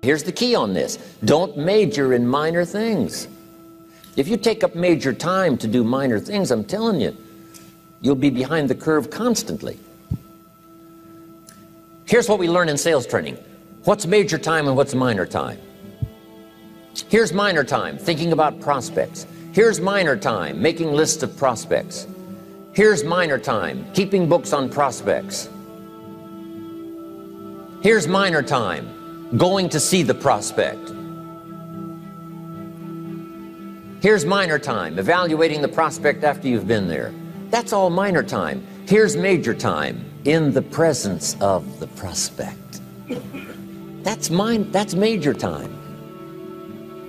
Here's the key on this. Don't major in minor things. If you take up major time to do minor things, I'm telling you, you'll be behind the curve constantly. Here's what we learn in sales training. What's major time and what's minor time? Here's minor time, thinking about prospects. Here's minor time, making lists of prospects. Here's minor time, keeping books on prospects. Here's minor time, going to see the prospect. Here's minor time, evaluating the prospect after you've been there. That's all minor time. Here's major time, in the presence of the prospect. That's major time.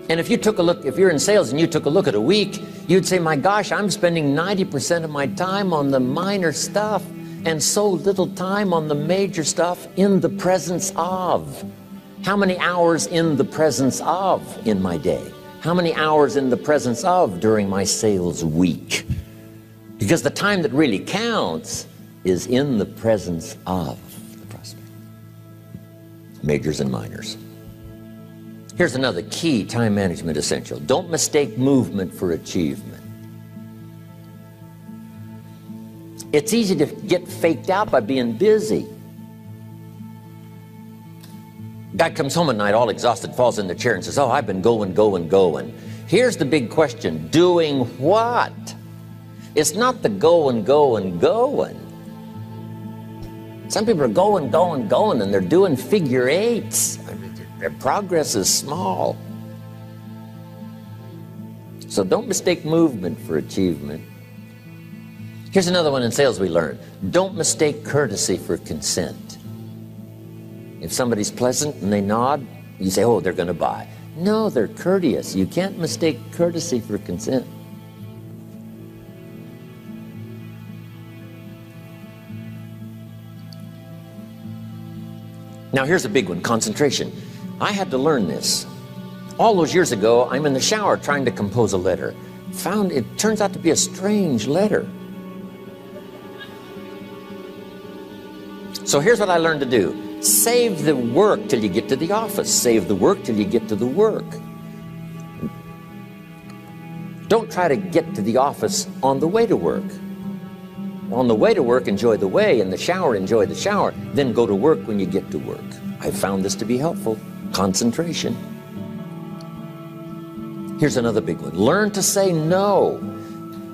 And if you took a look, if you're in sales and you took a look at a week, you'd say, my gosh, I'm spending 90% of my time on the minor stuff and so little time on the major stuff in the presence of. How many hours in the presence of in my day? How many hours in the presence of during my sales week? Because the time that really counts is in the presence of the prospect. Majors and minors. Here's another key time management essential. Don't mistake movement for achievement. It's easy to get faked out by being busy. Guy comes home at night all exhausted, falls in the chair and says, oh, I've been going. Here's the big question. Doing what? It's not the going. Some people are going, and they're doing figure eights. Their progress is small. So don't mistake movement for achievement. Here's another one in sales we learned. Don't mistake courtesy for consent. If somebody's pleasant and they nod, you say, oh, they're going to buy. No, they're courteous. You can't mistake courtesy for consent. Now here's a big one, concentration. I had to learn this. All those years ago, I'm in the shower trying to compose a letter. Found it turns out to be a strange letter. So here's what I learned to do. Save the work till you get to the office. Save the work till you get to the work. Don't try to get to the office on the way to work. On the way to work, enjoy the way. In the shower, enjoy the shower. Then go to work when you get to work. I found this to be helpful. Concentration. Here's another big one. Learn to say no.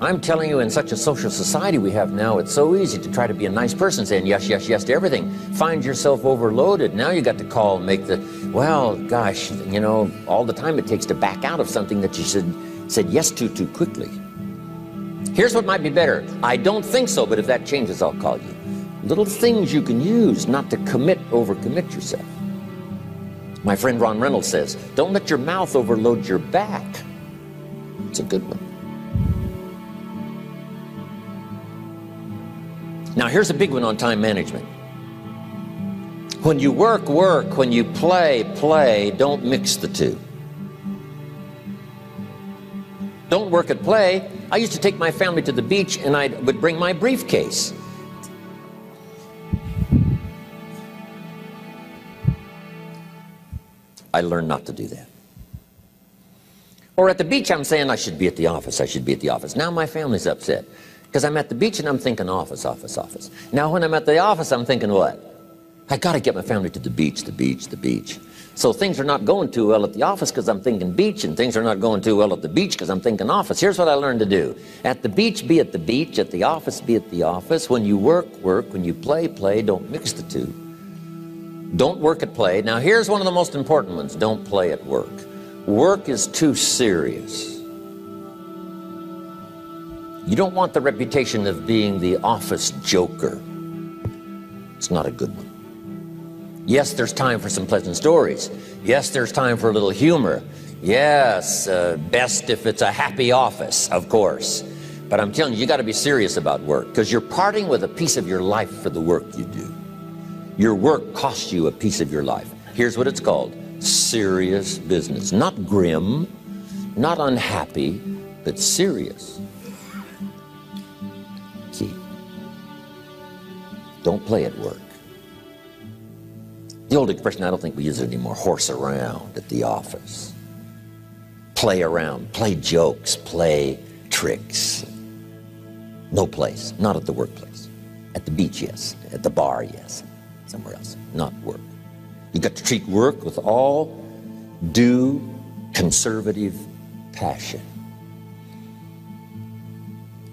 I'm telling you, in such a social society we have now, it's so easy to try to be a nice person, saying yes, yes, yes to everything. Find yourself overloaded. Now you got to call and make the, well, gosh, you know, all the time it takes to back out of something that you said yes to too quickly. Here's what might be better. I don't think so, but if that changes, I'll call you. Little things you can use not to overcommit yourself. My friend Ron Reynolds says, don't let your mouth overload your back. It's a good one. Now here's a big one on time management. When you work, work. When you play, play. Don't mix the two. Don't work at play. I used to take my family to the beach and I would bring my briefcase. I learned not to do that. Or at the beach, I'm saying I should be at the office. I should be at the office. Now my family's upset because I'm at the beach and I'm thinking office, office, office. Now when I'm at the office, I'm thinking what? I got to get my family to the beach, the beach, the beach. So things are not going too well at the office because I'm thinking beach, and things are not going too well at the beach because I'm thinking office. Here's what I learned to do. At the beach, be at the beach. At the office, be at the office. When you work, work. When you play, play. Don't mix the two. Don't work at play. Now here's one of the most important ones. Don't play at work. Work is too serious. You don't want the reputation of being the office joker. It's not a good one. Yes, there's time for some pleasant stories. Yes, there's time for a little humor. Yes, best if it's a happy office, of course. But I'm telling you, you got to be serious about work because you're parting with a piece of your life for the work you do. Your work costs you a piece of your life. Here's what it's called. Serious business. Not grim, not unhappy, but serious. Key. Don't play at work. The old expression, I don't think we use it anymore, horse around at the office. Play around, play jokes, play tricks. No place, not at the workplace. At the beach, yes. At the bar, yes. Somewhere else, not work. You got to treat work with all due conservative passion,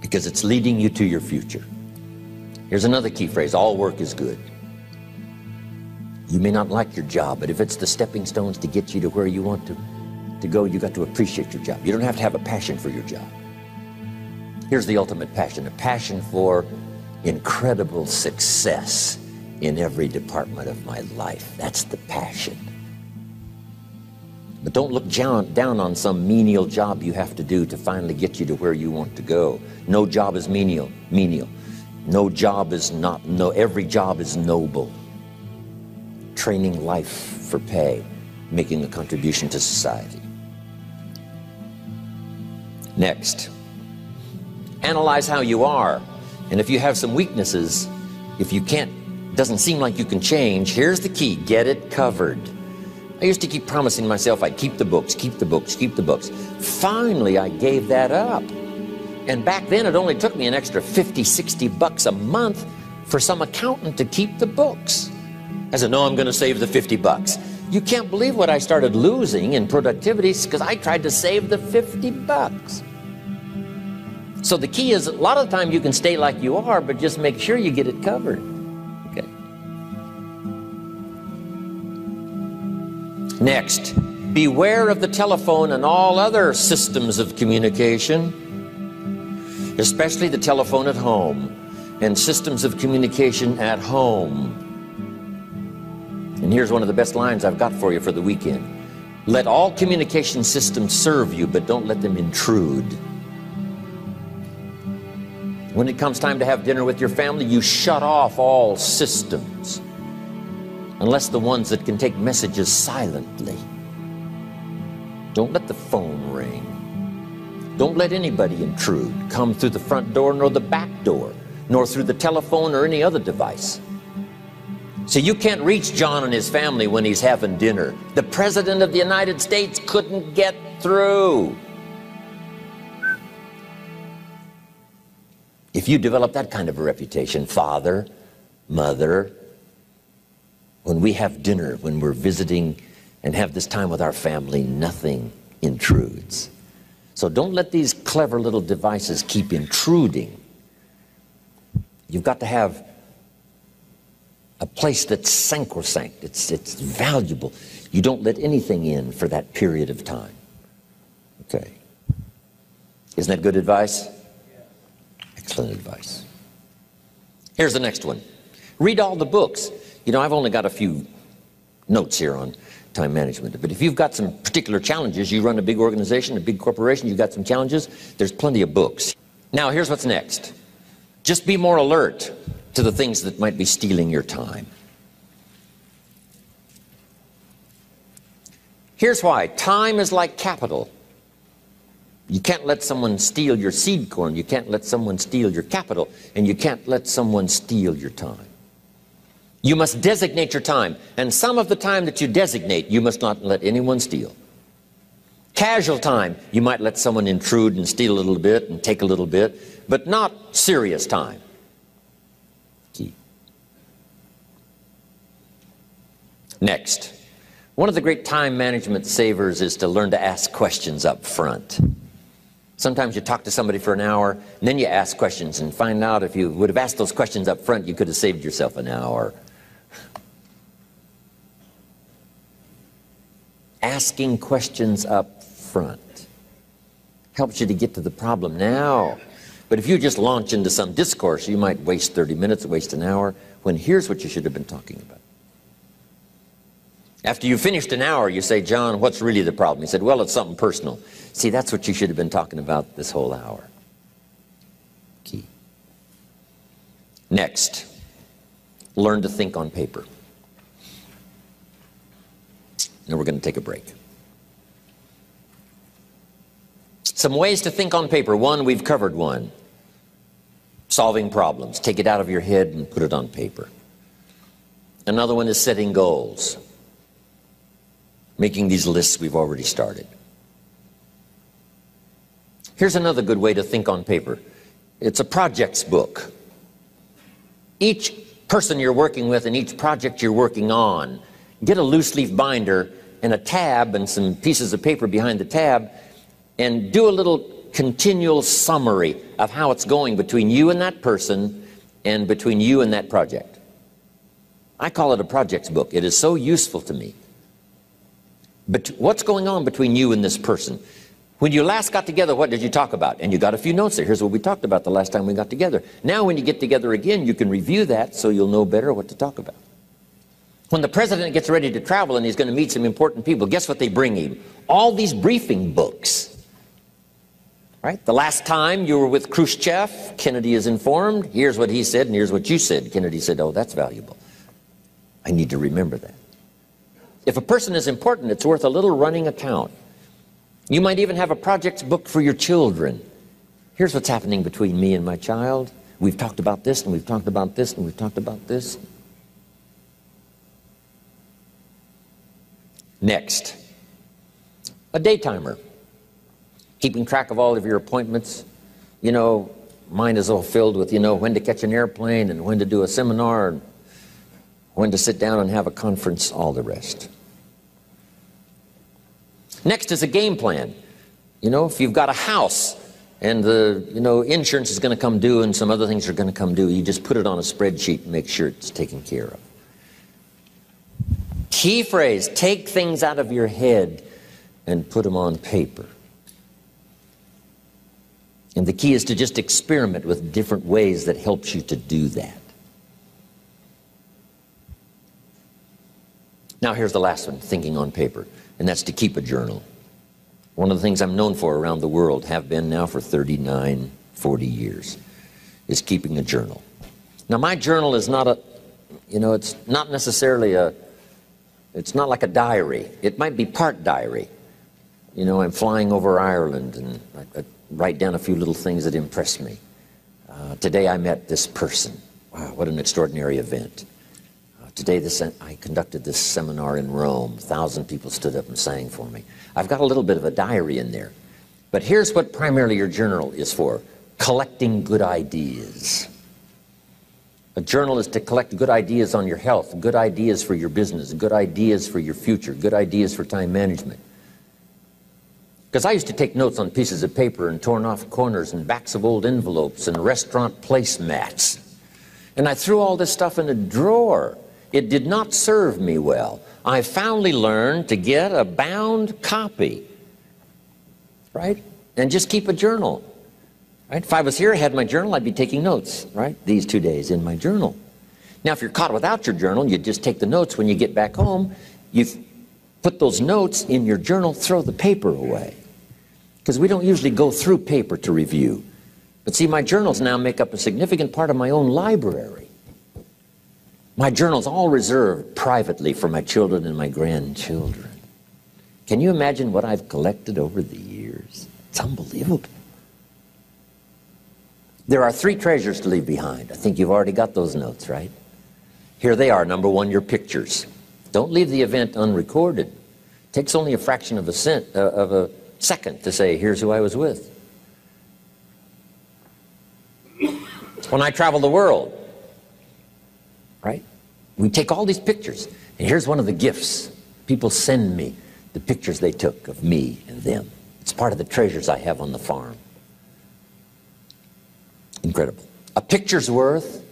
because it's leading you to your future. Here's another key phrase: all work is good. You may not like your job, but if it's the stepping stones to get you to where you want to go, you got to appreciate your job. You don't have to have a passion for your job. Here's the ultimate passion: a passion for incredible success in every department of my life. That's the passion. But don't look down on some menial job you have to do to finally get you to where you want to go. No job is menial. No job is not, every job is noble. Training life for pay, making a contribution to society. Next, analyze how you are. And if you have some weaknesses, if you doesn't seem like you can change, here's the key: get it covered. I used to keep promising myself I'd keep the books, keep the books, keep the books. Finally, I gave that up. And back then, it only took me an extra $50, $60 a month for some accountant to keep the books. I said, no, I'm going to save the $50. You can't believe what I started losing in productivity because I tried to save the $50. So the key is, a lot of the time you can stay like you are, but just make sure you get it covered. Okay. Next, beware of the telephone and all other systems of communication, especially the telephone at home and systems of communication at home. And here's one of the best lines I've got for you for the weekend: let all communication systems serve you, but don't let them intrude. When it comes time to have dinner with your family, you shut off all systems, unless the ones that can take messages silently. Don't let the phone ring. Don't let anybody intrude, come through the front door nor the back door, nor through the telephone or any other device. So you can't reach John and his family when he's having dinner. The President of the United States couldn't get through. If you develop that kind of a reputation, father, mother, when we have dinner, when we're visiting and have this time with our family, nothing intrudes. So don't let these clever little devices keep intruding. You've got to have a place that's sacrosanct, it's valuable. You don't let anything in for that period of time. Okay. Isn't that good advice? Excellent advice. Here's the next one. Read all the books. You know, I've only got a few notes here on time management, but if you've got some particular challenges, you run a big organization, a big corporation, you've got some challenges, there's plenty of books. Now, here's what's next. Just be more alert to the things that might be stealing your time. Here's why. Time is like capital. You can't let someone steal your seed corn. You can't let someone steal your capital. And you can't let someone steal your time. You must designate your time. And some of the time that you designate, you must not let anyone steal. Casual time, you might let someone intrude and steal a little bit and take a little bit, but not serious time. Key. Next, one of the great time management savers is to learn to ask questions up front. Sometimes you talk to somebody for an hour, and then you ask questions and find out if you would have asked those questions up front, you could have saved yourself an hour. Asking questions up front helps you to get to the problem now. But if you just launch into some discourse, you might waste 30 minutes, waste an hour, when here's what you should have been talking about. After you finished an hour, you say, John, what's really the problem? He said, well, it's something personal. See, that's what you should have been talking about this whole hour. Key. Next, learn to think on paper. Now we're going to take a break. Some ways to think on paper. One, we've covered one. Solving problems. Take it out of your head and put it on paper. Another one is setting goals. Making these lists we've already started. Here's another good way to think on paper. It's a projects book. Each person you're working with and each project you're working on, get a loose leaf binder and a tab and some pieces of paper behind the tab and do a little continual summary of how it's going between you and that person and between you and that project. I call it a projects book. It is so useful to me. But what's going on between you and this person? When you last got together, what did you talk about? And you got a few notes there. Here's what we talked about the last time we got together. Now when you get together again, you can review that so you'll know better what to talk about. When the president gets ready to travel and he's going to meet some important people, guess what they bring him? All these briefing books. Right? The last time you were with Khrushchev, Kennedy is informed. Here's what he said and here's what you said. Kennedy said, oh, that's valuable. I need to remember that. If a person is important, it's worth a little running account. You might even have a projects book for your children. Here's what's happening between me and my child. We've talked about this, and we've talked about this, and we've talked about this. Next, a day timer. Keeping track of all of your appointments. You know, mine is all filled with, when to catch an airplane and when to do a seminar and when to sit down and have a conference, all the rest. Next is a game plan. If you've got a house and the, insurance is going to come due and some other things are going to come due, you just put it on a spreadsheet and make sure it's taken care of. Key phrase, take things out of your head and put them on paper. And the key is to just experiment with different ways that helps you to do that. Now here's the last one, thinking on paper, and that's to keep a journal. One of the things I'm known for around the world, have been now for 39, 40 years, is keeping a journal. Now my journal is not a, it's not necessarily it's not like a diary. It might be part diary. I'm flying over Ireland and I write down a few little things that impress me. Today I met this person. Wow, what an extraordinary event. Today I conducted this seminar in Rome. 1,000 people stood up and sang for me. I've got a little bit of a diary in there. But here's what primarily your journal is for. Collecting good ideas. A journal is to collect good ideas on your health, good ideas for your business, good ideas for your future, good ideas for time management. Because I used to take notes on pieces of paper and torn off corners and backs of old envelopes and restaurant placemats. And I threw all this stuff in a drawer. It did not serve me well. I finally learned to get a bound copy, right? And just keep a journal, right? If I was here, I had my journal, I'd be taking notes, right? These 2 days in my journal. Now, if you're caught without your journal, you just take the notes. When you get back home, you put those notes in your journal, throw the paper away. Because we don't usually go through paper to review. But see, my journals now make up a significant part of my own library. My journal's all reserved privately for my children and my grandchildren. Can you imagine what I've collected over the years? It's unbelievable. There are 3 treasures to leave behind. I think you've already got those notes, right? Here they are. Number 1, your pictures. Don't leave the event unrecorded. It takes only a fraction of a second to say, here's who I was with. When I travel the world, right? We take all these pictures, and here's one of the gifts. People send me the pictures they took of me and them. It's part of the treasures I have on the farm. Incredible. A picture's worth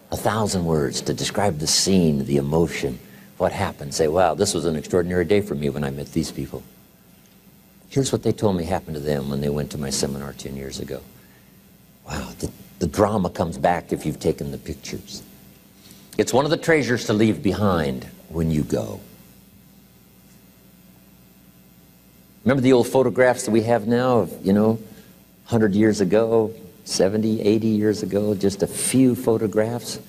1,000 words to describe the scene, the emotion, what happened. Say, wow, this was an extraordinary day for me when I met these people. Here's what they told me happened to them when they went to my seminar 10 years ago. Wow, the drama comes back if you've taken the pictures. It's one of the treasures to leave behind when you go. Remember the old photographs that we have now of, 100 years ago, 70, 80 years ago, just a few photographs?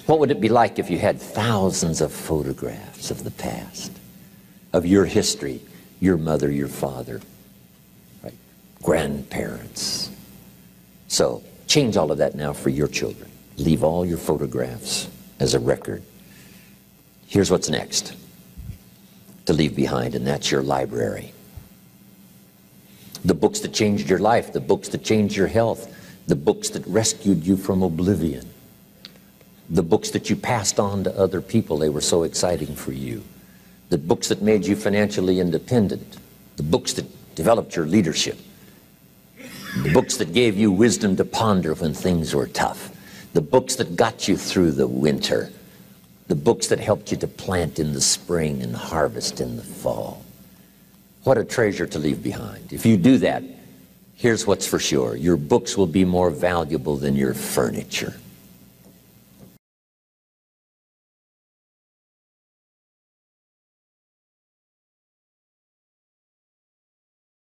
What would it be like if you had thousands of photographs of the past, of your history, your mother, your father, right? Grandparents? So change all of that now for your children. Leave all your photographs as a record. Here's what's next to leave behind, and that's your library. The books that changed your life, the books that changed your health, the books that rescued you from oblivion, the books that you passed on to other people, they were so exciting for you, the books that made you financially independent, the books that developed your leadership, the books that gave you wisdom to ponder when things were tough, the books that got you through the winter, the books that helped you to plant in the spring and harvest in the fall. What a treasure to leave behind. If you do that, here's what's for sure. Your books will be more valuable than your furniture.